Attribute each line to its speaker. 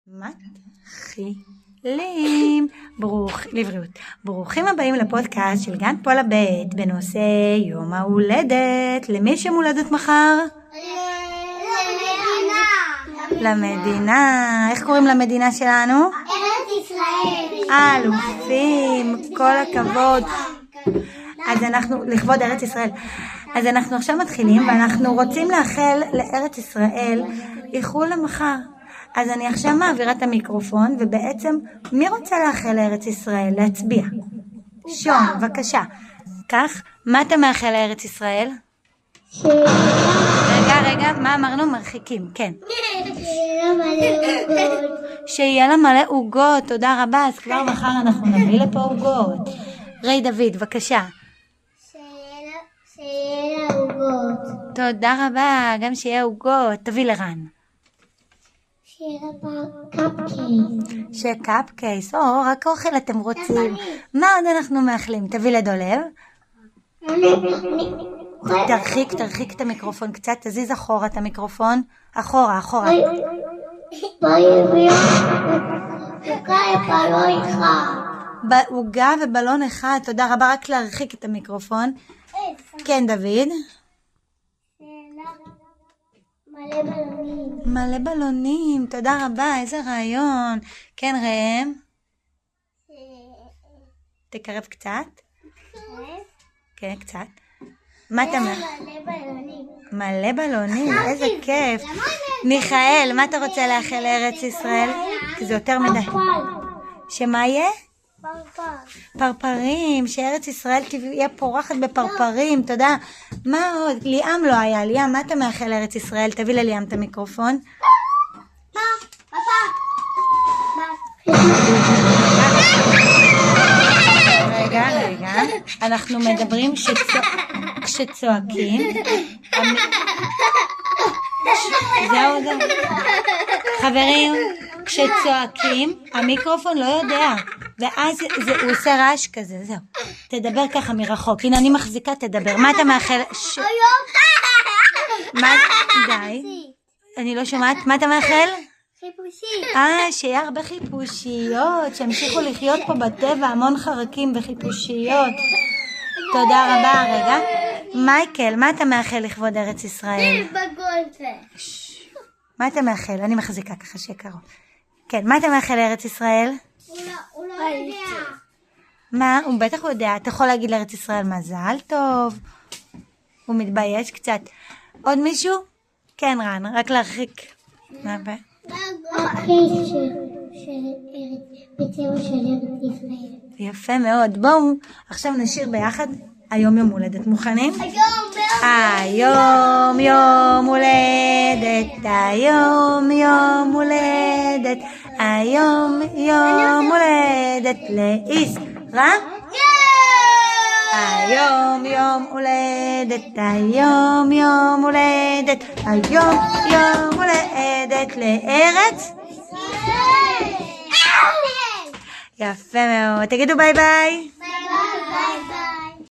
Speaker 1: מתחילים. לבריאות. ברוכים הבאים לפודקאסט של גן פולה ב' בנושא יום ההולדת. למי יש יום הולדת מחר? למדינה. איך קוראים למדינה שלנו?
Speaker 2: ארץ ישראל.
Speaker 1: אלופים, כל הכבוד. אז אנחנו, לכבוד ארץ ישראל. אז אנחנו עכשיו מתחילים ואנחנו רוצים לאחל לארץ ישראל איחול למחר. אז אני עכשיו מעבירה את המיקרופון, ובעצם מי רוצה לאחל לארץ ישראל? להצביע. שון, בבקשה. כך, מה אתה מאחל לארץ ישראל? רגע, מה אמרנו? מרחיקים, כן. שיהיה לה מלא עוגות, תודה רבה, אז כבר מחר אנחנו נביא לפה עוגות. רי דוד, בבקשה.
Speaker 2: שיהיה לה עוגות.
Speaker 1: תודה רבה, גם שיהיה עוגות, תביא לרן.
Speaker 2: שיהיה לה קפקייס.
Speaker 1: שיהיה קפקייס, רק אוכל אתם רוצים. מה עוד אנחנו מאחלים? תביא לדולב. תרחיק את המיקרופון קצת, תזיז אחורה את המיקרופון. אחורה. עוגה ובלון אחד, תודה רבה, רק להרחיק את המיקרופון. כן, דוד. מלא בלונים, תודה רבה, איזה רעיון. כן, ראם. תקרב קצת. כן, קצת. מה אתה אומר? מלא בלונים, איזה כיף. מיכאל, מה אתה רוצה לאחל לארץ ישראל? כי זה יותר מדי. שמה יהיה? פרפרים, שארץ ישראל תהיה פורחת בפרפרים, תודה. מה עוד? ליאם לא היה. ליאם, מה אתה מאחל לארץ ישראל? תביא לליאם את המיקרופון. רגע, אנחנו מדברים כשצועקים. זהו. חברים, כשצועקים המיקרופון לא יודע, ואז הוא עושה רעש כזה. זהו, תדבר ככה מרחוק. הנה אני מחזיקה, תדבר. מה אתה מאחל? די, אני לא שומעת. מה אתה מאחל?
Speaker 2: חיפושית.
Speaker 1: שיהיה הרבה חיפושיות, שהמשיכו לחיות פה בטבע, המון חרקים וחיפושיות. תודה רבה. רגע, מייקל, מה אתה מאחל לכבוד ארץ ישראל?
Speaker 2: בגולפה.
Speaker 1: מה אתה מאחל? אני מחזיקה ככה שקרוב. כן, מה אתה מאחל לארץ ישראל?
Speaker 2: הוא לא יודע.
Speaker 1: מה? הוא בטח יודע. אתה יכול להגיד לארץ ישראל מזל טוב. הוא מתבייש קצת. עוד מישהו? כן, רן, רק להרחיק. מה הבא?
Speaker 2: הכיס בצבע של ארץ ישראל.
Speaker 1: יפה מאוד. בואו עכשיו נשיר ביחד היום יום הולדת. מוכנים? היום יום הולדת, היום יום הולדת, היום יום הולדת לישראל. היום יום הולדת, היום יום הולדת, היום יום הולדת לארץ. יפה מאוד. תגידו ביי ביי.
Speaker 2: ביי ביי.